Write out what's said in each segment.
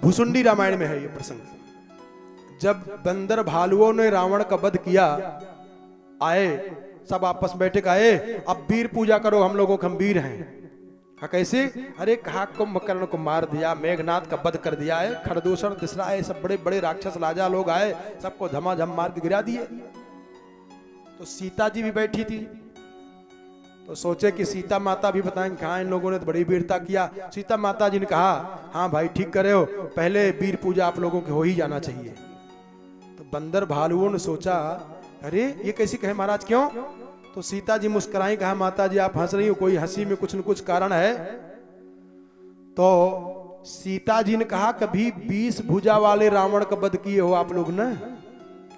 भुसुंडी रामायण में है ये प्रसंग। जब बंदर भालुओं ने रावण का वध किया, आए सब आपस में बैठे, आए अब वीर पूजा करो, हम लोगों के हम वीर हैं। कैसे? अरे कहा कुंभकर्ण को मार दिया, मेघनाथ का वध कर दिया है, खरदूषण तिसरा है, सब बड़े बड़े राक्षस राजा लोग आए, सबको धमाधम मार के गिरा दिए। तो सीता जी भी बैठी थी, तो सोचे कि सीता माता भी बताएंगे कहा इन लोगों ने तो बड़ी वीरता किया। सीता माता जी ने कहा हाँ भाई ठीक करे हो, पहले वीर पूजा आप लोगों के हो ही जाना चाहिए। तो बंदर भालुओं ने सोचा अरे ये कैसी कहे महाराज, क्यों? तो सीता जी मुस्कुराई, कहा माता जी आप हंस रही हो, कोई हंसी में कुछ न कुछ कारण है। तो सीता जी ने कहा कभी 20 भुजा वाले रावण का वध किए हो आप लोग ने?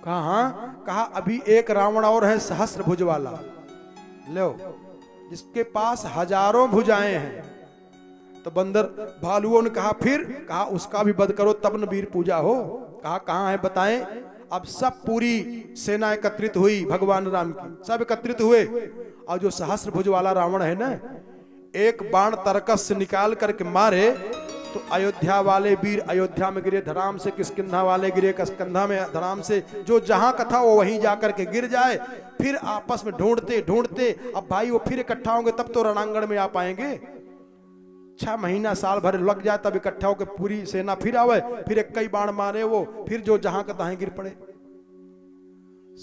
कहा हाँ। कहा अभी एक रावण और है सहस्र भुज वाला, लो जिसके पास हजारों भुजाएं हैं। तो बंदर भालुओं ने कहा फिर? कहा उसका भी वध करो तब न वीर पूजा हो। कहा कहां है बताएं। अब सब पूरी सेना एकत्रित हुई भगवान राम की, सब एकत्रित हुए, और जो सहस्र भुज वाला रावण है ना, एक बाण तरकस से निकाल करके मारे तो अयोध्या वाले वीर अयोध्या में गिरे धराम से, किष्किंधा वाले गिरे किष्किंधा में धराम से, जो जहां का था वो वहीं जाकर के गिर जाए। फिर आपस में ढूंढते ढूंढते अब भाई वो फिर इकट्ठा होंगे तब तो रणांगण में आ पाएंगे। 6 महीना साल भर लग जाए तब इकट्ठा होकर पूरी सेना फिर आवे, फिर एक कई बाण मारे वो, फिर जो जहां का तहां गिर पड़े।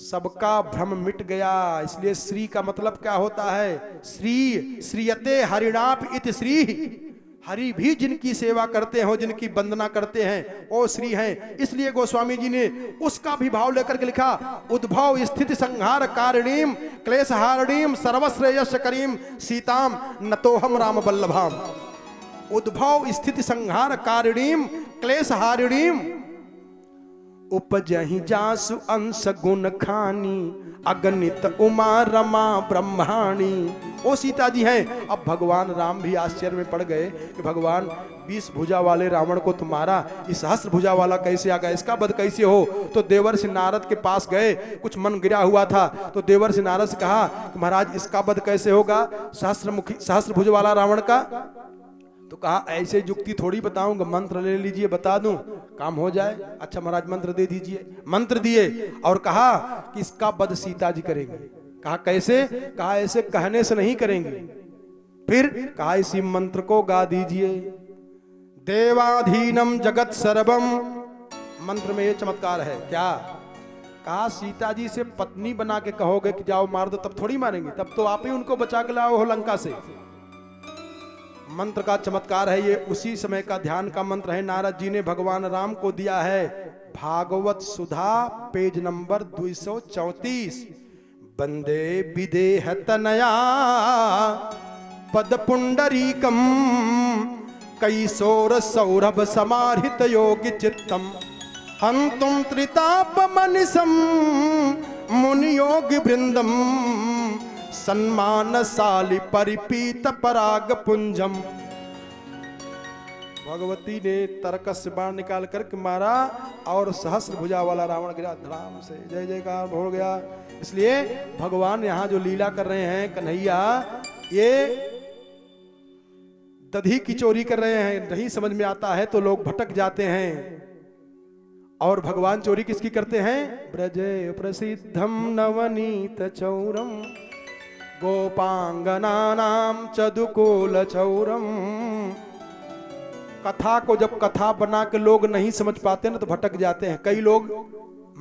सबका भ्रम मिट गया। इसलिए श्री का मतलब क्या होता है? श्री श्रीयते हरिणाप इति श्री, हरि भी जिनकी सेवा करते हो, जिनकी वंदना करते हैं वो श्री हैं। इसलिए गोस्वामी जी ने उसका भी भाव लेकर के लिखा, उद्भव स्थिति संहार कारिणीम क्लेश हारिणीम सर्वश्रेयस करीम सीताम नतोहम राम वल्लभाम। उद्भव स्थिति संहार कारिणीम क्लेश हारिणीम, उपजहि जासु अंश गुण खानी अगणित उमा रमा ब्रह्माणी। वो सीता जी हैं। अब भगवान राम भी आश्चर्य में पड़ गए कि भगवान 20 भुजा वाले रावण को तुम्हारा इस सहस्र भुजा वाला कैसे आ गया, इसका वध कैसे हो? तो देवर्षि नारद के पास गए, कुछ मन गिरा हुआ था, तो देवर्षि नारद से कहा कि महाराज इसका वध कैसे होगा सहस्र भुज वाला रावण का? तो कहा ऐसे युक्ति थोड़ी बताऊंगा, मंत्र ले लीजिए बता दूं काम हो जाए। अच्छा महाराज मंत्र दे दीजिए। मंत्र दिए और कहा कि इसका वध सीता जी करेंगे। कहा कैसे? कहा ऐसे कहने से नहीं करेंगे। फिर कहा इसी मंत्र को गा दीजिए, देवाधीनम जगत सर्वम। मंत्र में ये चमत्कार है। क्या? कहा सीता जी से पत्नी बना के कहोगे कि जाओ मार दो तब थोड़ी मारेंगे, तब तो आप ही उनको बचा के लाओ हो लंका से। मंत्र का चमत्कार है ये, उसी समय का ध्यान का मंत्र है। नारद जी ने भगवान राम को दिया है। भागवत सुधा पेज नंबर 234। वंदे विदेह तनया पद पुंडरीकम कैसोर सौरभ समाहित योगी चित्तम हंतुम त्रिताप मनिसम मुनि योगी वृंदम सन्मानशाली परिपीत पराग पुंजम। भगवती ने तरकस से बाण निकाल करके मारा और सहस्र भुजा वाला रावण गिरा धड़ाम से। जय जयकार हो गया। इसलिए भगवान यहाँ जो लीला कर रहे हैं कन्हैया, ये दधी की चोरी कर रहे हैं। नहीं समझ में आता है तो लोग भटक जाते हैं। और भगवान चोरी किसकी करते हैं? ब्रजे प्रसिद्धम नवनीत चौरम गोपांगनानाम चदुकोल चौरम। कथा को जब कथा बना के लोग नहीं समझ पाते ना तो भटक जाते हैं। कई लोग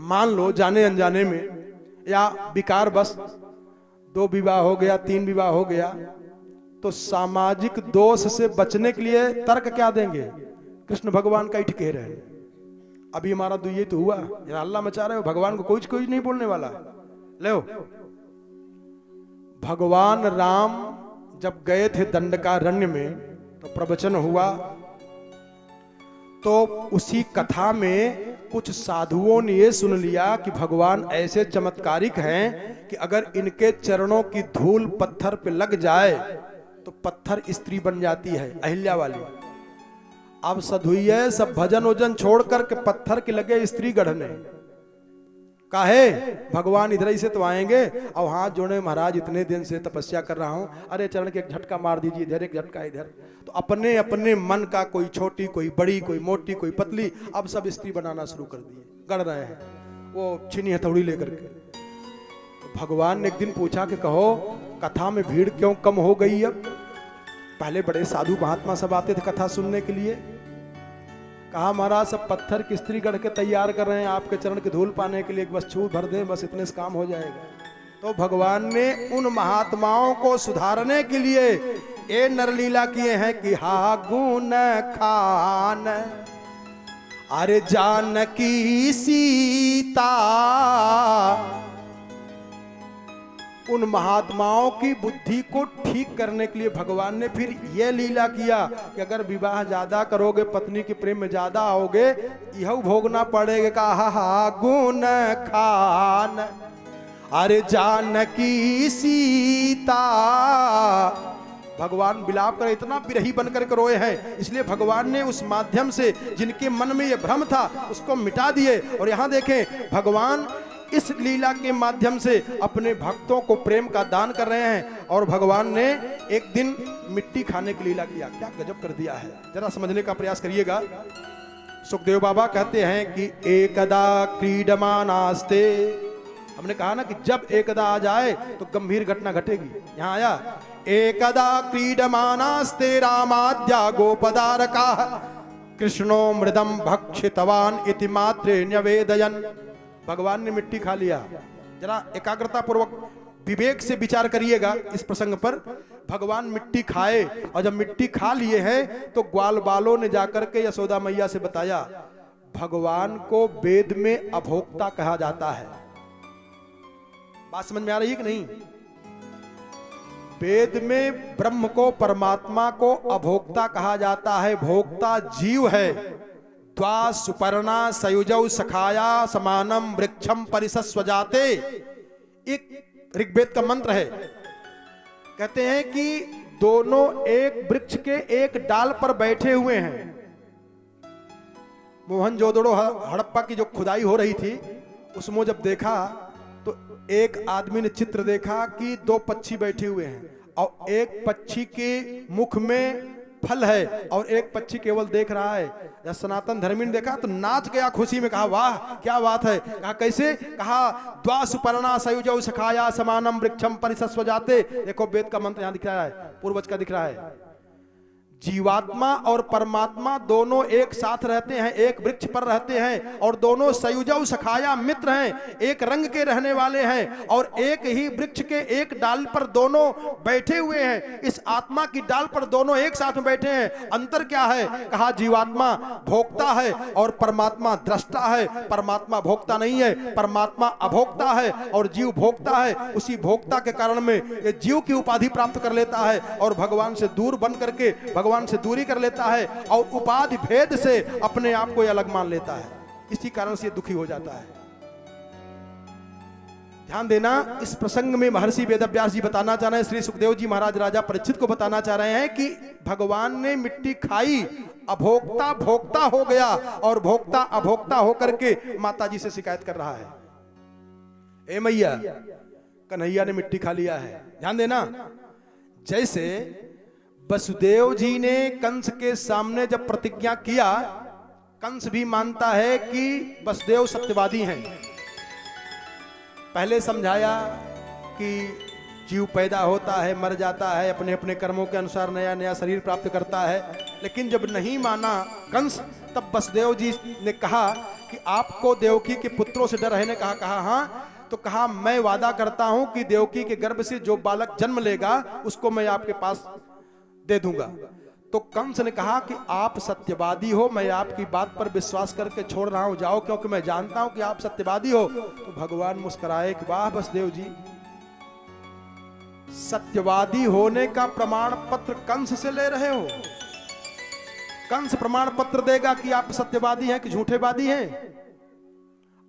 मान लो जाने अनजाने में या विकार बस 2 विवाह हो गया, 3 विवाह हो गया, तो सामाजिक दोष से बचने के लिए तर्क क्या देंगे? कृष्ण भगवान का ही ठिकेर है। अभी हमारा तो ये तो हुआ, अल्लाह मचा रहे हो, भगवान को कोई नहीं बोलने वाला। लो भगवान राम जब गए थे दंडकारण्य में तो प्रवचन हुआ, तो उसी कथा में कुछ साधुओं ने ये सुन लिया कि भगवान ऐसे चमत्कारिक हैं कि अगर इनके चरणों की धूल पत्थर पे लग जाए तो पत्थर स्त्री बन जाती है, अहिल्या वाली। अब सधुइये सब भजन वजन छोड़ करके पत्थर के लगे स्त्री गढ़ने। काहे भगवान इधर ही से तो आएंगे और हाथ जोड़े, महाराज इतने दिन से तपस्या कर रहा हूं, अरे चरण के एक झटका मार दीजिए, इधर एक झटका इधर। तो अपने अपने मन का, कोई छोटी कोई बड़ी, कोई मोटी कोई पतली, अब सब स्त्री बनाना शुरू कर दिए, गढ़ रहे हैं वो छीनी हथौड़ी लेकर के। तो भगवान ने एक दिन पूछा कि कहो कथा में भीड़ क्यों कम हो गई? अब पहले बड़े साधु महात्मा सब आते थे कथा सुनने के लिए। कहा महाराज सब पत्थर की स्त्री गढ़ के तैयार कर रहे हैं आपके चरण की धूल पाने के लिए, बस छू भर दें, बस इतने से काम हो जाएगा। तो भगवान ने उन महात्माओं को सुधारने के लिए ये नरलीला किए हैं कि हा गुण खान अरे जानकी सीता। उन महात्माओं की बुद्धि को ठीक करने के लिए भगवान ने फिर यह लीला किया कि अगर विवाह ज्यादा करोगे, पत्नी के प्रेम में ज्यादा आओगे, यह भोगना पड़ेगा। कहा गुण खान अरे जानकी सीता। भगवान विलाप कर इतना बिरही बनकर के रोए हैं, इसलिए भगवान ने उस माध्यम से जिनके मन में यह भ्रम था उसको मिटा दिए। और यहां देखें भगवान इस लीला के माध्यम से अपने भक्तों को प्रेम का दान कर रहे हैं। और भगवान ने एक दिन मिट्टी खाने की लीला किया, क्या गजब कर दिया है, जरा समझने का प्रयास करिएगा। सुखदेव बाबा कहते हैं कि एकदा क्रीडमानास्ते, हमने कहा ना कि जब एकदा आ जाए तो गंभीर घटना घटेगी। यहां आया एकदा क्रीडमानास्ते रामाद्या गोपदारका कृष्णो मृदम भक्षितवान इति मात्रे न्यवेदयन। भगवान ने मिट्टी खा लिया। जरा एकाग्रता पूर्वक विवेक से विचार करिएगा इस प्रसंग पर। भगवान मिट्टी खाए, और जब मिट्टी खा लिए हैं तो ग्वाल बालों ने जाकर के यशोदा मैया से बताया, भगवान को वेद में अभोक्ता कहा जाता है। बात समझ में आ रही है कि नहीं? वेद में ब्रह्म को, परमात्मा को अभोक्ता कहा जाता है। भोक्ता जीव है। द्वा सुपर्णा सयुजौ सखाया समानम वृक्षम परिसस्वजाते, एक ऋग्वेद का मंत्र है। कहते हैं कि दोनों एक वृक्ष के एक डाल पर बैठे हुए हैं। मोहनजोदड़ो हड़प्पा की जो खुदाई हो रही थी उसमें जब देखा तो एक आदमी ने चित्र देखा कि दो पक्षी बैठे हुए हैं और एक पक्षी के मुख में फल है और एक पक्षी केवल देख रहा है। जब सनातन धर्मी ने देखा तो नाच गया खुशी में, कहा वाह क्या बात है। कहा कैसे? कहा द्वा सुपर्णा सयुजौ सखाया समानम वृक्षम परिसस्वजाते। देखो वेद का मंत्र यहां दिख रहा है, पूर्वज का दिख रहा है। जीवात्मा और परमात्मा दोनों एक साथ रहते हैं, एक वृक्ष पर रहते हैं और दोनों सयुजौ सखाया मित्र हैं, एक रंग के रहने वाले हैं और एक ही वृक्ष के एक डाल पर दोनों बैठे हुए हैं। इस आत्मा की डाल पर दोनों एक साथ में बैठे हैं। अंतर क्या है? कहा जीवात्मा भोक्ता है और परमात्मा दृष्टा है। परमात्मा भोक्ता नहीं है, परमात्मा अभोक्ता है और जीव भोक्ता है। उसी भोक्ता के कारण में ये जीव की उपाधि प्राप्त कर लेता है और भगवान से दूर बन करके भगवान से दूरी कर लेता है और उपाधि भेद से अपने आप को अलग मान लेता है। इसी कारण से दुखी हो जाता है। ध्यान देना, इस प्रसंग में महर्षि वेदव्यास जी बताना चाह रहे हैं, श्री सुखदेव जी महाराज राजा परीक्षित को बताना चाह रहे हैं कि भगवान ने मिट्टी खाई, अभोक्ता भोक्ता हो गया और भोक्ता अभोक्ता होकर के माता जी से शिकायत कर रहा है, ए मैया कन्हैया ने मिट्टी खा लिया है। ध्यान देना, जैसे वसुदेव जी ने कंस के सामने जब प्रतिज्ञा किया, कंस भी मानता है कि वसुदेव सत्यवादी हैं। पहले समझाया कि जीव पैदा होता है, मर जाता है, अपने अपने कर्मों के अनुसार नया नया शरीर प्राप्त करता है। लेकिन जब नहीं माना कंस, तब वसुदेव जी ने कहा कि आपको देवकी के पुत्रों से डर है ने कहा हाँ। तो कहा मैं वादा करता हूं कि देवकी के गर्भ से जो बालक जन्म लेगा उसको मैं आपके पास दे दूंगा। तो कंस ने कहा कि आप सत्यवादी हो, मैं आपकी बात पर विश्वास करके छोड़ रहा हूं, जाओ क्योंकि मैं जानता हूं कि आप सत्यवादी हो। तो भगवान मुस्कुराए कि वाह वसुदेव जी, सत्यवादी होने का प्रमाण पत्र कंस से ले रहे हो। कंस प्रमाण पत्र देगा कि आप सत्यवादी हैं कि झूठेवादी हैं।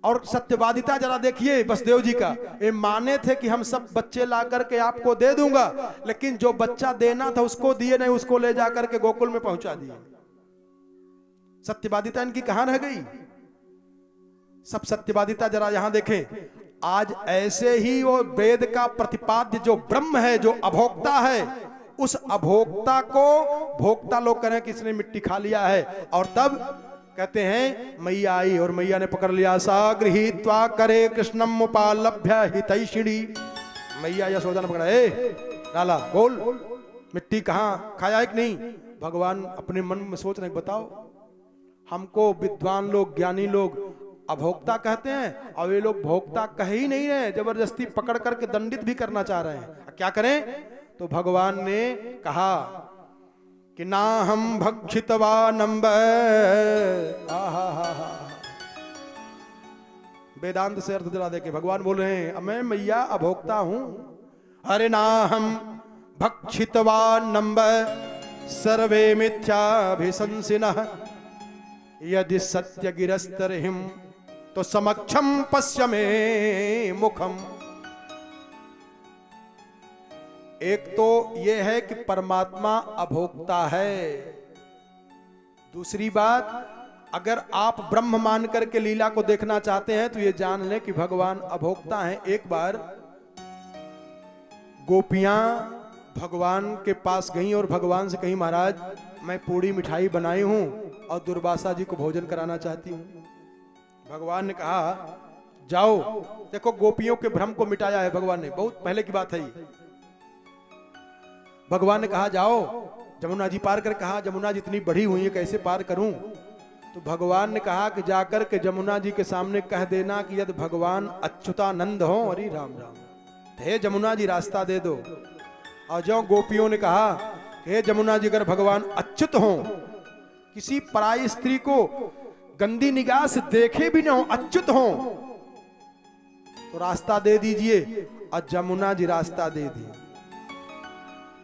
और सत्यवादिता जरा देखिए वसुदेव जी का, ये माने थे कि हम सब बच्चे ला करके आपको दे दूंगा, लेकिन जो बच्चा देना था उसको दिए नहीं, उसको ले जाकर के गोकुल में पहुंचा दिए। सत्यवादिता इनकी कहां रह गई? सब सत्यवादिता जरा यहां देखें। आज ऐसे ही वो वेद का प्रतिपाद्य जो ब्रह्म है, जो अभोक्ता है, उस अभोक्ता को भोक्ता लोग करें कि इसने मिट्टी खा लिया है, और तब कहते हैं मैया आई और मैया ने पकड़ लिया। सा गृहीत्वा करे कृष्णम उपालभ्य हितैषिणी। मैया यशोदा ने पकड़ा, नाला बोल, मिट्टी कहाँ खाया है कि नहीं? भगवान अपने मन में सोच रहे, बताओ, हमको विद्वान लोग, ज्ञानी लोग अभोक्ता कहते हैं और ये लोग भोक्ता कह ही नहीं रहे, जबरदस्ती पकड़ करके दंडित भी करना चाह रहे हैं। क्या करें? तो भगवान ने कहा कि ना हम भक्षितवानंब। वेदांत से अर्थ दिला देके भगवान बोल रहे हैं, मैं मैया अभोक्ता हूं। अरे ना हम भक्षितवानंब सर्वे मिथ्याभिशंसिनः यदि सत्य गिरस्तरहिम तो समक्षम पश्य मे मुखम। एक तो यह है कि परमात्मा अभोक्ता है। दूसरी बात, अगर आप ब्रह्म मान करके लीला को देखना चाहते हैं तो ये जान लें कि भगवान अभोक्ता हैं। एक बार गोपियां भगवान के पास गईं और भगवान से कहीं, महाराज मैं पूड़ी मिठाई बनाई हूं और दुर्वासा जी को भोजन कराना चाहती हूं। भगवान ने कहा जाओ। देखो, गोपियों के भ्रम को मिटाया है भगवान ने, बहुत पहले की बात है ये। भगवान ने कहा जाओ जमुना जी पार कर। कहा जमुना जी इतनी बड़ी हुई है, कैसे पार करूं? तो भगवान ने कहा कि जाकर के जमुना जी के सामने कह देना कि यदि भगवान अच्युतानंद हो, अरे राम राम, हे जमुना जी रास्ता दे दो। और जो गोपियों ने कहा हे जमुना जी, अगर भगवान अच्युत हो, किसी पराई स्त्री को गंदी निगाह से देखे भी ना हो, अच्युत हो, तो रास्ता दे दीजिए। और जमुना जी रास्ता दे दी।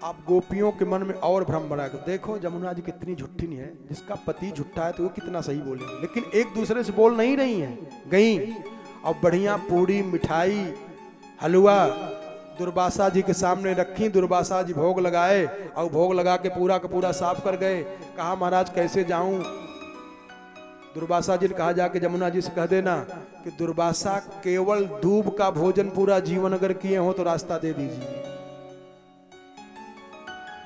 आप गोपियों के मन में और भ्रम बढ़ा। देखो जमुना जी कितनी झूठी नहीं है, जिसका पति झूठा है तो वो कितना सही बोलेंगे। लेकिन एक दूसरे से बोल नहीं रही हैं, गई और बढ़िया पूड़ी मिठाई हलवा दुर्वासा जी के सामने रखी। दुर्वासा जी भोग लगाए और भोग लगा के पूरा का पूरा साफ कर गए। कहा महाराज कैसे जाऊं? दुर्वासा जी ने कहा जाके जमुना जी से कह देना कि दुर्वासा केवल दूब का भोजन पूरा जीवन अगर किए हो तो रास्ता दे दीजिए।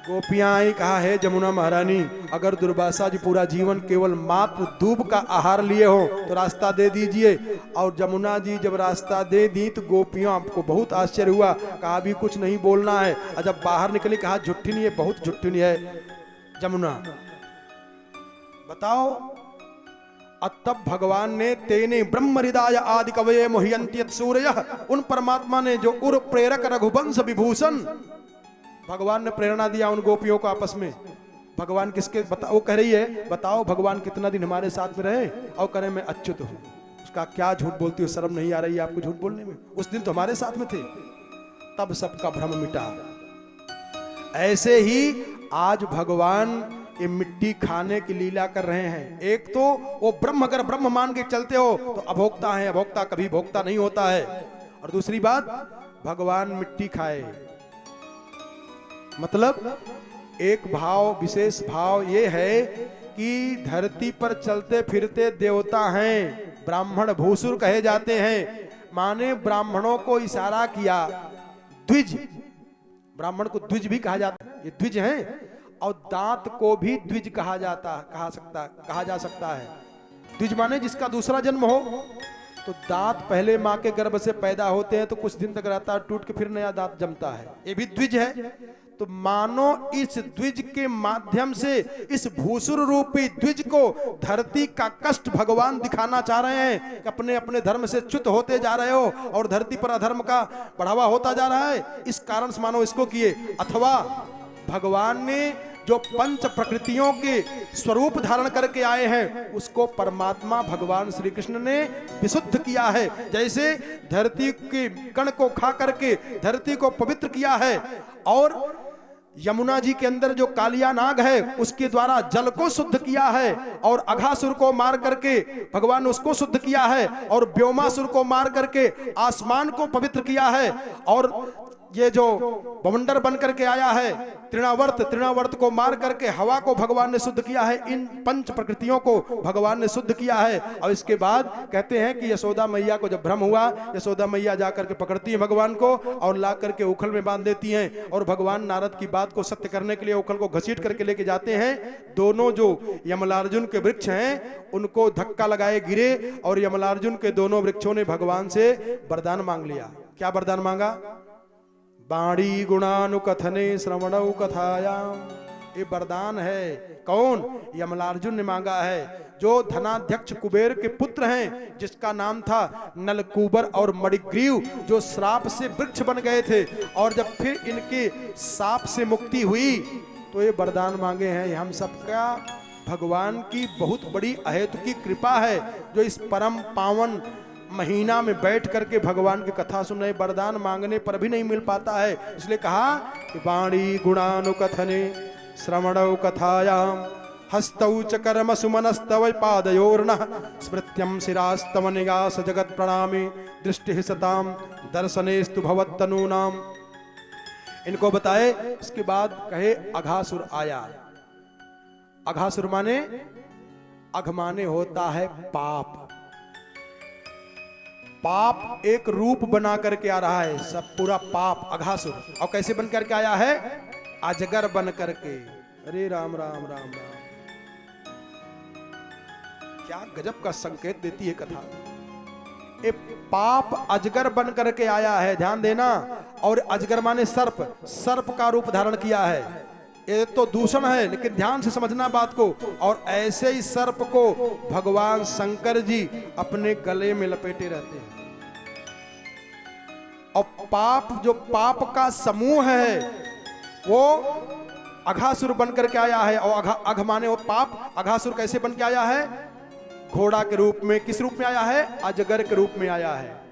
गोपियां आई, कहा है जमुना महारानी, अगर दुर्वासा जी पूरा जीवन केवल मात्र दूब का आहार लिए हो तो रास्ता दे दीजिए। और जमुना जी जब रास्ता दे दी तो गोपियों आपको बहुत आश्चर्य हुआ। कहा भी कुछ नहीं बोलना है। और जब बाहर निकली कहा झुट्ठी नहीं है, बहुत झुट्ठी नहीं है जमुना, बताओ। और तब भगवान ने तेने ब्रह्म हृदय आदि कवये मोह्यन्ति यत् सूरयः, उन परमात्मा ने जो उर प्रेरक रघुवंश विभूषण, भगवान ने प्रेरणा दिया उन गोपियों को आपस में। भगवान किसके वो कह रही है, बताओ भगवान कितना दिन हमारे साथ में रहे और करें मैं अच्युत हूं। उसका क्या झूठ बोलती हो, शर्म नहीं आ रही है आपको झूठ बोलने में? उस दिन तो हमारे साथ में थे। तब सबका भ्रम मिटा। ऐसे ही आज भगवान ये मिट्टी खाने की लीला कर रहे हैं। एक तो वो ब्रह्म, अगर ब्रह्म मान के चलते हो तो अभोक्ता है, अभोक्ता कभी भोक्ता नहीं होता है। और दूसरी बात, भगवान मिट्टी खाए, मतलब एक भाव, विशेष भाव ये है कि धरती पर चलते फिरते देवता हैं, ब्राह्मण भूसुर कहे जाते हैं। माने ब्राह्मणों को इशारा किया, द्विज, ब्राह्मण को द्विज भी कहा जाता है, ये द्विज हैं। और दांत को भी द्विज कहा जा सकता है। द्विज माने जिसका दूसरा जन्म हो। तो दांत पहले माँ के गर्भ से पैदा होते हैं तो कुछ दिन तक रहता है, टूट के फिर नया दांत जमता है, ये भी द्विज है। तो मानो इस द्विज के माध्यम से इस भूसुर रूपी द्विज को धरती का कष्ट भगवान दिखाना चाह रहे हैं कि अपने अपने धर्म से च्युत होते जा रहे हो और धरती पर अधर्म का बढ़ावा होता जा रहा है, इस कारण से मानो इसको किए। अथवा भगवान ने जो पंच प्रकृतियों के स्वरूप धारण करके आए हैं उसको परमात्मा भगवान श्री कृष्ण ने विशुद्ध किया है। जैसे धरती के कण को खा करके धरती को पवित्र किया है, और यमुना जी के अंदर जो कालिया नाग है उसके द्वारा जल को शुद्ध किया है, और अघासुर को मार करके भगवान ने उसको शुद्ध किया है, और व्योमासुर को मार करके आसमान को पवित्र किया है, और ये जो बवंडर बन करके आया है, तृणावर्त को मार करके हवा को भगवान ने शुद्ध किया है, इन पंच प्रकृतियों को भगवान ने शुद्ध किया है। और इसके बाद कहते हैं कि यशोदा मैया को जब भ्रम हुआ, यशोदा मैया जा करके पकड़ती है भगवान को और ला करके उखल में बांध देती हैं, और भगवान नारद की बात को सत्य करने के लिए उखल को घसीट करके लेके जाते हैं। दोनों जो यमलार्जुन के वृक्ष हैं उनको धक्का लगाए गिरे, और यमलार्जुन के दोनों वृक्षों ने भगवान से वरदान मांग लिया। क्या वरदान मांगा? बाणी गुणानुकथने श्रवणौ कथायाम। ये वरदान है। कौन? यमलार्जुन ने मांगा है, जो धनाध्यक्ष कुबेर के पुत्र हैं, जिसका नाम था नलकूबर और मणिग्रीव, जो श्राप से वृक्ष बन गए थे, और जब फिर इनके शाप से मुक्ति हुई तो ये वरदान मांगे हैं। हम सबका भगवान की बहुत बड़ी अहेतु की कृपा है, जो इस परम पावन महीना में बैठ करके भगवान की कथा सुने। वरदान मांगने पर भी नहीं मिल पाता है, इसलिए कहा कि वाणी गुणानुकथने श्रवणौ कथायाम हस्तौ च कर्म सुमनस्तव पादयोर्नः स्मृत्यं शिरास्तव निगास जगत प्रणामी दृष्टि सताम दर्शनेस्तु भवत्तनूनाम। इनको बताए। इसके बाद कहे अघासुर आया। अघासुर माने, अघ माने होता है पाप। पाप एक रूप बना करके आ रहा है, सब पूरा पाप अघासुर। और कैसे बन करके आया है? अजगर बन करके। अरे राम राम राम राम, क्या गजब का संकेत देती है कथा। ये पाप अजगर बन करके आया है, ध्यान देना। और अजगर माने सर्प, सर्प का रूप धारण किया है। ये तो दूषण है, लेकिन ध्यान से समझना बात को। और ऐसे ही सर्प को भगवान शंकर जी अपने गले में लपेटे रहते हैं। और पाप, जो पाप का समूह है, वो अघासुर बन करके आया है। और अघ माने वो पाप। अघासुर कैसे बन के आया है? घोड़ा के रूप में। किस रूप में आया है? अजगर के रूप में आया है।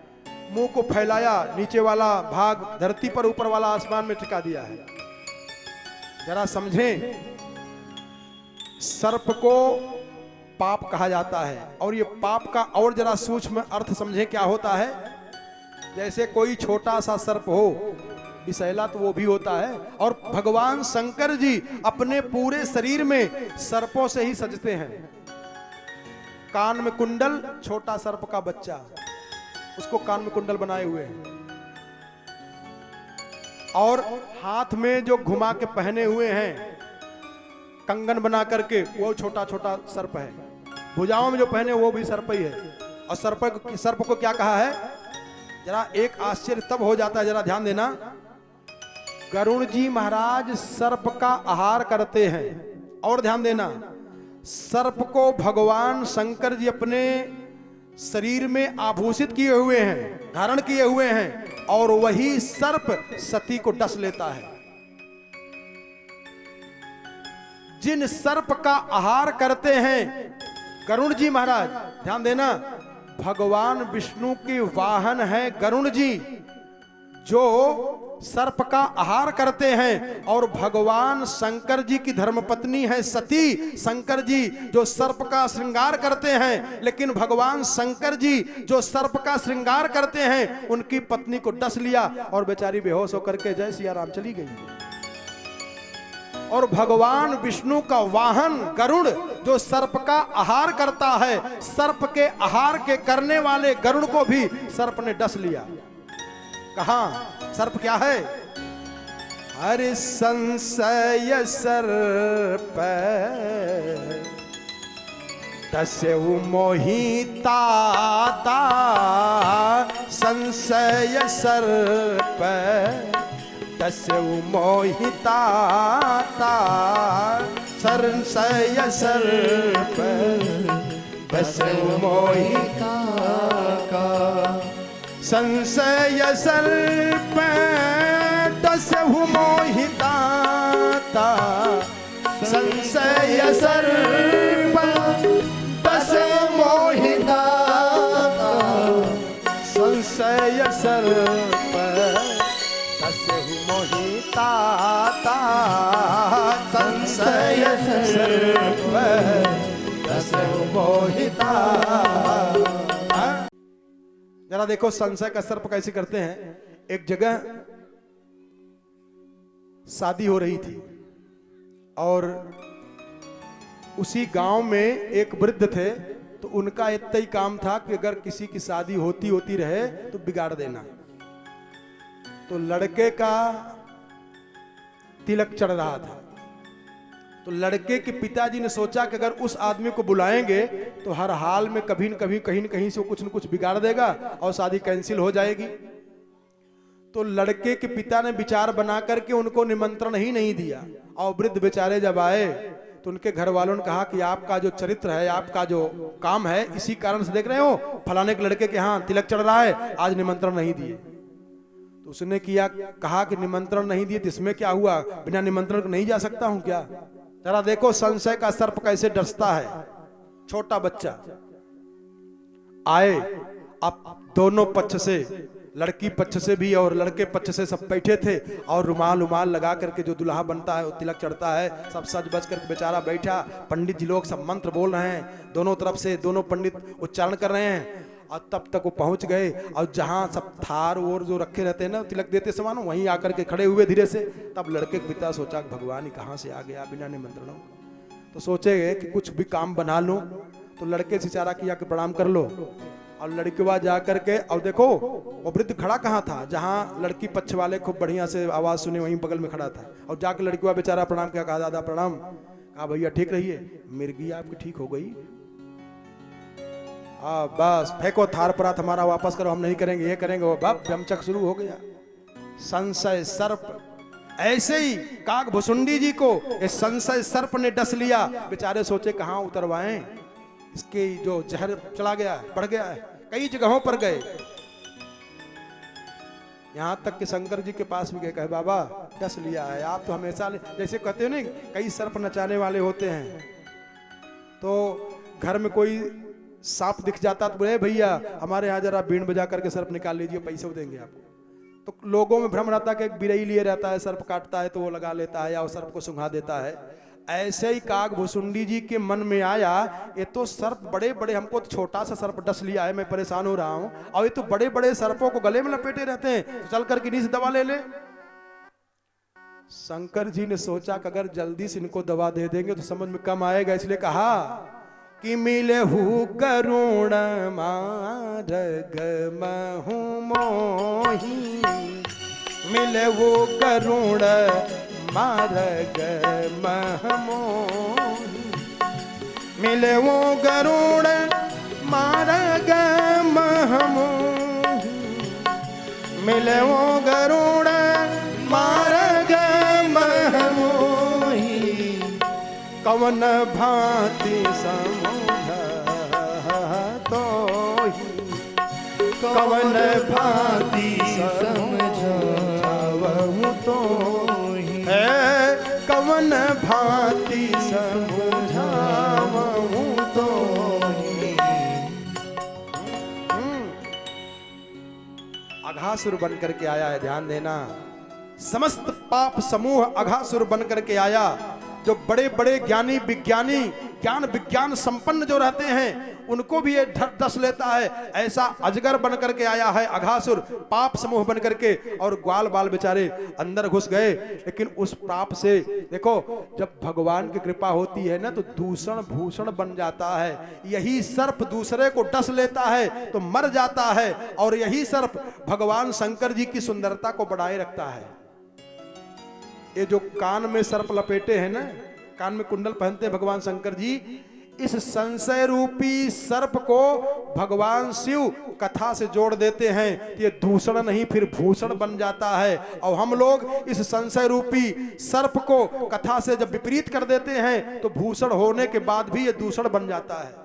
मुंह को फैलाया, नीचे वाला भाग धरती पर, ऊपर वाला आसमान में टिका दिया है। जरा समझें, सर्प को पाप कहा जाता है। और ये पाप का और जरा सूक्ष्म अर्थ समझें क्या होता है। जैसे कोई छोटा सा सर्प हो, विषैला तो वो भी होता है, और भगवान शंकर जी अपने पूरे शरीर में सर्पों से ही सजते हैं। कान में कुंडल, छोटा सर्प का बच्चा, उसको कान में कुंडल बनाए हुए हैं। और हाथ में जो घुमा के पहने हुए हैं कंगन बना करके, वो छोटा छोटा सर्प है। भुजाओं में जो पहने वो भी सर्प ही है। और सर्प को क्या कहा है? जरा एक आश्चर्य तब हो जाता है, जरा ध्यान देना। गरुड़ जी महाराज सर्प का आहार करते हैं। और ध्यान देना, सर्प को भगवान शंकर जी अपने शरीर में आभूषित किए हुए हैं, धारण किए हुए हैं। और वही सर्प सती को डस लेता है। जिन सर्प का आहार करते हैं गरुड़ जी महाराज, ध्यान देना, भगवान विष्णु के वाहन है गरुड़ जी, जो सर्प का आहार करते हैं। और भगवान शंकर जी की धर्मपत्नी है सती, शंकर जी जो सर्प का श्रृंगार करते हैं। लेकिन भगवान शंकर जी जो सर्प का श्रृंगार करते हैं, उनकी पत्नी को डस लिया और बेचारी बेहोश होकर के जय सिया राम चली गई। और भगवान विष्णु का वाहन गरुड़ जो सर्प का आहार करता है, सर्प के आहार के करने वाले गरुड़ को भी सर्प ने डस लिया। कहा सर्प क्या है? हरि संशय सर्प दस्यु मोहिता, संशय सर्प दस्यु मोहिता, संशय सर्प दस्यु मोहिता, संशय सर्प दस्यु मोहिता, संशय सर्प दस्यु मोहिता, संशय सर्प दस्यु मोहिता, संशय सर्प दस्यु मोहिता। जरा देखो संशय का सर्प कैसे करते हैं। एक जगह शादी हो रही थी और उसी गांव में एक वृद्ध थे, तो उनका इतना ही काम था कि अगर किसी की शादी होती होती रहे तो बिगाड़ देना। तो लड़के का तिलक चढ़ रहा था, तो लड़के के पिताजी ने सोचा कि अगर उस आदमी को बुलाएंगे तो हर हाल में कभी न कभी कहीं न कहीं से वो कुछ न कुछ बिगाड़ देगा और शादी कैंसिल हो जाएगी। तो लड़के के पिता ने विचार बना करके उनको निमंत्रण ही नहीं दिया, और वृद्ध बेचारे जब आए तो उनके घर वालों ने कहा कि आपका जो चरित्र है, आपका जो काम है, इसी कारण से देख रहे हो फलाने के लड़के के यहाँ तिलक चढ़ रहा है, आज निमंत्रण नहीं दिए। तो उसने कहा कि निमंत्रण नहीं दिए तो इसमें क्या हुआ, बिना निमंत्रण को नहीं जा सकता हूं क्या? जरा देखो संशय का सर्प कैसे डसता है। छोटा बच्चा आए, अब दोनों पक्ष से, लड़की पक्ष से भी और लड़के पक्ष से सब बैठे थे, और रुमाल लगा करके जो दुल्हा बनता है वो तिलक चढ़ता है, सब सज बज करके बेचारा बैठा। पंडित जी लोग सब मंत्र बोल रहे हैं, दोनों तरफ से दोनों पंडित उच्चारण कर रहे हैं, और तब तक वो पहुंच गए। और जहां सब थार और जो रखे रहते हैं ना तिलक देते समान, वहीं आकर के खड़े हुए धीरे से। तब लड़के के पिता सोचा भगवान ही कहां से आ गया बिना निमंत्रणों। तो सोचे कि कुछ भी काम बना लूं, तो लड़के से इशारा किया कि प्रणाम कर लो। और लड़केवा जा करके, और देखो वो वृद्ध खड़ा कहाँ था, जहां लड़की पक्ष वाले खूब बढ़िया से आवाज सुने वहीं बगल में खड़ा था। और जाकर लड़केवा बेचारा प्रणाम किया, कहा दादा प्रणाम। कहा भैया ठीक रहिए, मिर्गी आपकी ठीक हो गई। बस फेंको थार परात हमारा, वापस करो, हम नहीं करेंगे, ये करेंगे वो। बाप जमचक शुरू हो गया। संशय सर्प, ऐसे ही काग भुसुंडी जी को इस संशय सर्प ने डस लिया। बेचारे सोचे कहां उतरवाएं, इसके जो जहर चला गया, बढ़ गया है, कई जगहों पर गए। यहां तक कि शंकर जी के पास भी गए, कहे बाबा डस लिया है। आप तो हमेशा जैसे कहते हो ना, कई सर्प नचाने वाले होते हैं, तो घर में कोई सांप दिख जाता तो बोले भैया हमारे यहाँ जरा बीन बजा करके सर्प निकाल लीजिए, पैसे देंगे आपको। तो लोगों में भ्रम रहता है कि एक बिरई लिए रहता है, सर्प काटता है तो वो लगा लेता है या वो सर्प को सुंघा देता है। ऐसे ही काग भुसुंडी जी के मन में आया, ये तो सर्प बड़े बड़े, हमको तो छोटा सा सर्प डस लिया है, मैं परेशान हो रहा हूँ, और ये तो बड़े बड़े सर्पों को गले में लपेटे रहते हैं, तो चल करके इन्हीं से दवा ले ले। शंकर जी ने सोचा कि अगर जल्दी से इनको दवा दे देंगे तो समझ में कम आएगा, इसलिए कहा कि मिले हु करुण मार्ग महु मोही, मिले हु करुण मार्ग महु मोही, मिले हु करुण मार्ग महु मोही, मिले हु करुण मार्ग महु मोही, कवन भांति समझा तो ही, कवन भांति समझावहु तो ही, कवन भांति समझावहु तो ही। अघासुर बन करके आया है, ध्यान देना। समस्त पाप समूह अघासुर बन करके आया। जो बड़े बड़े ज्ञानी विज्ञानी, ज्ञान विज्ञान संपन्न जो रहते हैं, उनको भी ये डस लेता है। ऐसा अजगर बन करके आया है अघासुर, पाप समूह बन करके, और ग्वाल बाल बेचारे अंदर घुस गए। लेकिन उस पाप से देखो, जब भगवान की कृपा होती है ना, तो दूषण भूषण बन जाता है। यही सर्प दूसरे को डस लेता है तो मर जाता है, और यही सर्प भगवान शंकर जी की सुंदरता को बढ़ाए रखता है। ये जो कान में सर्प लपेटे हैं ना, कान में कुंडल पहनते हैं भगवान शंकर जी, इस संशय रूपी सर्प को भगवान शिव कथा से जोड़ देते हैं। ये दूषण नहीं फिर भूषण बन जाता है। और हम लोग इस संशय रूपी सर्प को कथा से जब विपरीत कर देते हैं तो भूषण होने के बाद भी ये दूषण बन जाता है।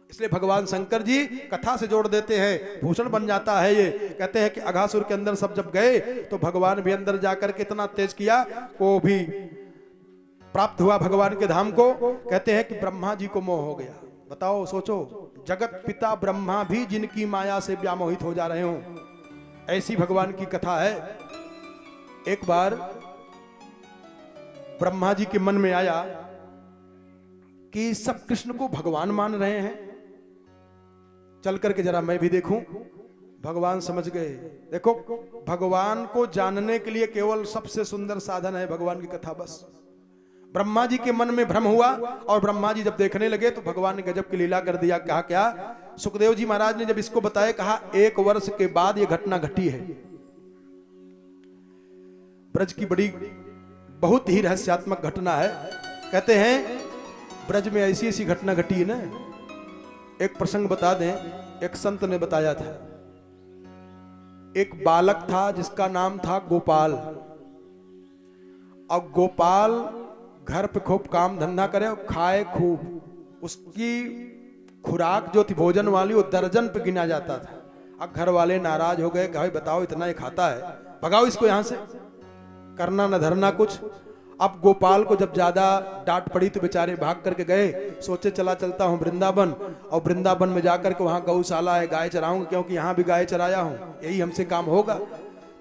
इसलिए भगवान शंकर जी कथा से जोड़ देते हैं, भूषण बन जाता है। ये कहते हैं कि अघासुर के अंदर सब जब गए तो भगवान भी अंदर जाकर के इतना तेज किया को भी प्राप्त हुआ भगवान के धाम को। कहते हैं कि ब्रह्मा जी को मोह हो गया। बताओ, सोचो, जगत पिता ब्रह्मा भी जिनकी माया से व्यामोहित हो जा रहे हो, ऐसी भगवान की कथा है। एक बार ब्रह्मा जी के मन में आया कि सब कृष्ण को भगवान मान रहे हैं, चल करके जरा मैं भी देखूं। भगवान समझ गए। देखो, भगवान को जानने के लिए केवल सबसे सुंदर साधन है भगवान की कथा बस। ब्रह्मा जी के मन में भ्रम हुआ और ब्रह्मा जी जब देखने लगे तो भगवान ने गजब की लीला कर दिया। कहा क्या? सुखदेव जी महाराज ने जब इसको बताया, कहा 1 वर्ष के बाद यह घटना घटी है। ब्रज की बड़ी बहुत ही रहस्यात्मक घटना है। कहते हैं ब्रज में ऐसी ऐसी घटना घटी है ना। एक प्रसंग बता दें, एक संत ने बताया था, एक बालक था जिसका नाम था गोपाल। अब गोपाल घर पे खूब काम धंधा करे और खाए खूब। उसकी खुराक जो थी भोजन वाली वो दर्जन पे गिना जाता था। अब घर वाले नाराज हो गए, भाई बताओ इतना ये खाता है, भगाओ इसको यहां से, करना न धरना कुछ। अब गोपाल को जब ज्यादा डांट पड़ी तो बेचारे भाग करके गए। सोचे चला चलता हूँ वृंदावन, और वृंदावन में जाकर के वहां गौशाला है, गाय चराऊंगा, क्योंकि यहाँ भी गाय चराया हूँ, यही हमसे काम होगा।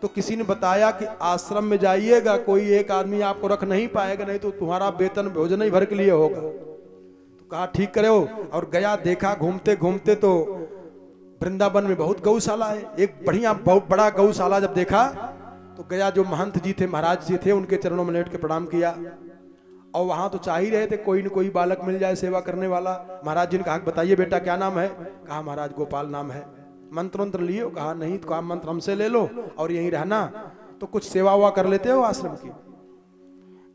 तो किसी ने बताया कि आश्रम में जाइएगा, कोई एक आदमी आपको रख नहीं पाएगा, नहीं तो तुम्हारा वेतन भोजन ही भर के लिए होगा। तो कहा ठीक करे हो, और गया। देखा घूमते घूमते तो वृंदावन में बहुत गौशाला है। एक बढ़िया बहुत बड़ा गौशाला जब देखा तो गया। जो महंत जी थे, महाराज जी थे, उनके चरणों में लेट के प्रणाम किया। और वहां तो चाह ही रहे थे कोई न कोई बालक मिल जाए सेवा करने वाला। महाराज जी ने कहा बताइए बेटा क्या नाम है? कहा महाराज गोपाल नाम है। मंत्र मंत्र लिए? कहा नहीं। तो कहा मंत्र हमसे ले लो और यहीं रहना, तो कुछ सेवा हुआ कर लेते हो आश्रम की।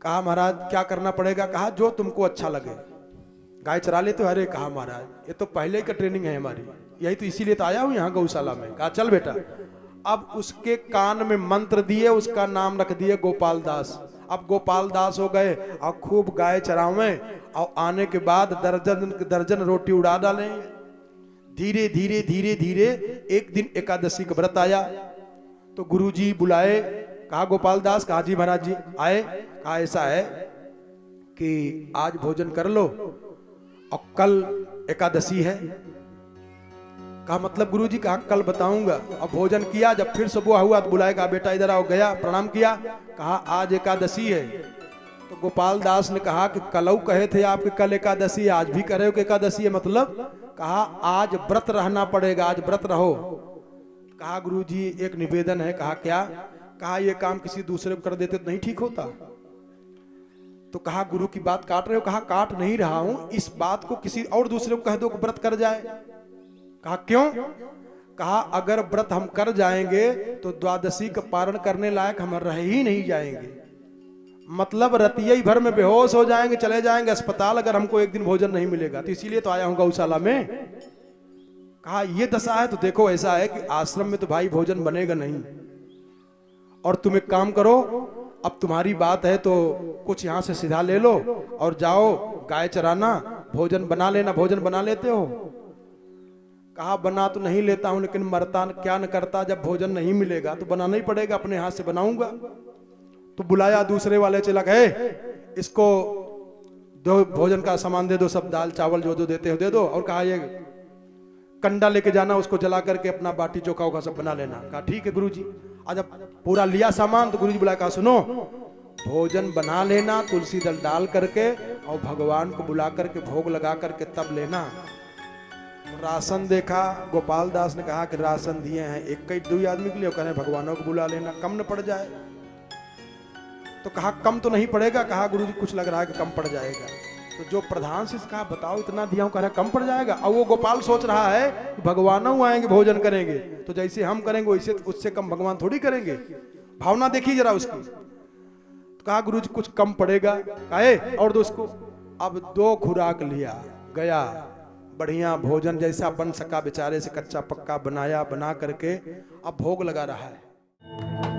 कहा महाराज क्या करना पड़ेगा? कहा जो तुमको अच्छा लगे। गाय चरा लेते हो? अरे कहा महाराज ये तो पहले का ट्रेनिंग है हमारी, यही तो इसीलिए तो आया हूं यहाँ गौशाला में। कहा चल बेटा। अब उसके कान में मंत्र दिए, उसका नाम रख दिए गोपाल दास। अब गोपाल दास हो गए और खूब गाय चरावे, और आने के बाद दर्जन दर्जन रोटी उड़ा डाले। धीरे धीरे धीरे धीरे एक दिन एकादशी का व्रत आया तो गुरुजी बुलाए। कहा गोपाल दास? कहा जी महाराज जी। आए? कहा ऐसा है कि आज भोजन कर लो और कल एकादशी है। कहा मतलब गुरुजी? कहा कल बताऊंगा। अब भोजन किया, जब फिर सुबह हुआ तो बुलाएगा बेटा इधर आओ। गया, प्रणाम किया। कहा आज एकादशी है। तो गोपाल दास ने कहा कि कलऊ कहे थे आपके कल एकादशी, आज भी कह रहे हो कि एकादशी है, मतलब? कहा आज व्रत रहना पड़ेगा, आज व्रत रहो। कहा गुरुजी एक निवेदन है। कहा क्या? कहा ये काम किसी दूसरे को कर देते तो नहीं ठीक होता? तो कहा गुरु की बात काट रहे हो? कहा काट नहीं रहा हूं, इस बात को किसी और दूसरे को कह दो कि व्रत कर जाए। कहा क्यों? कहा अगर व्रत हम कर जाएंगे तो द्वादशी का पारण करने लायक हम रह ही नहीं जाएंगे, मतलब रतिया भर में बेहोश हो जाएंगे, चले जाएंगे अस्पताल अगर हमको एक दिन भोजन नहीं मिलेगा। तो इसीलिए तो आया हूं गौशाला में। कहा ये दशा है तो देखो ऐसा है कि आश्रम में तो भाई भोजन बनेगा नहीं, और तुम एक काम करो, अब तुम्हारी बात है तो कुछ यहां से सीधा ले लो और जाओ गाय चराना, भोजन बना लेना। भोजन बना लेते हो? कहा बना तो नहीं लेता हूं, लेकिन मरता क्या न करता, जब भोजन नहीं मिलेगा तो बनाना ही पड़ेगा, अपने हाथ से बनाऊंगा। तो बुलाया दूसरे वाले, चला गए इसको दो भोजन का सामान दे दो, सब दाल चावल जो जो देते हो दे दो, और कहा ये कंडा लेके जाना, उसको जला करके अपना बाटी चोखा वोखा सब बना लेना। कहा ठीक है गुरुजी। आज जब पूरा लिया सामान तो गुरुजी बुलाया, कहा सुनो भोजन बना लेना तुलसी दल डाल करके, और भगवान को बुला करके भोग लगा करके तब लेना। राशन देखा, गोपाल दास ने कहा कि राशन दिए हैं एक कई 2 आदमी के लिए, कह रहे भगवानों को बुला लेना, कम न पड़ जाए। तो कहा कम तो नहीं पड़ेगा। कहा गुरुजी कुछ लग रहा है कि कम पड़ जाएगा। तो जो प्रधान से कहा बताओ इतना दिया हूं, कह रहा कम पड़ जाएगा। अब वो गोपाल सोच रहा है कि भगवानों आएंगे भोजन करेंगे तो जैसे हम करेंगे वैसे उससे कम भगवान थोड़ी करेंगे, भावना देखिए जरा उसकी। तो कहा गुरुजी कुछ कम पड़ेगा। कहे और दोस्तों अब 2 खुराक लिया, गया बढ़िया भोजन जैसा बन सका बेचारे से कच्चा पक्का बनाया, बना करके अब भोग लगा रहा है।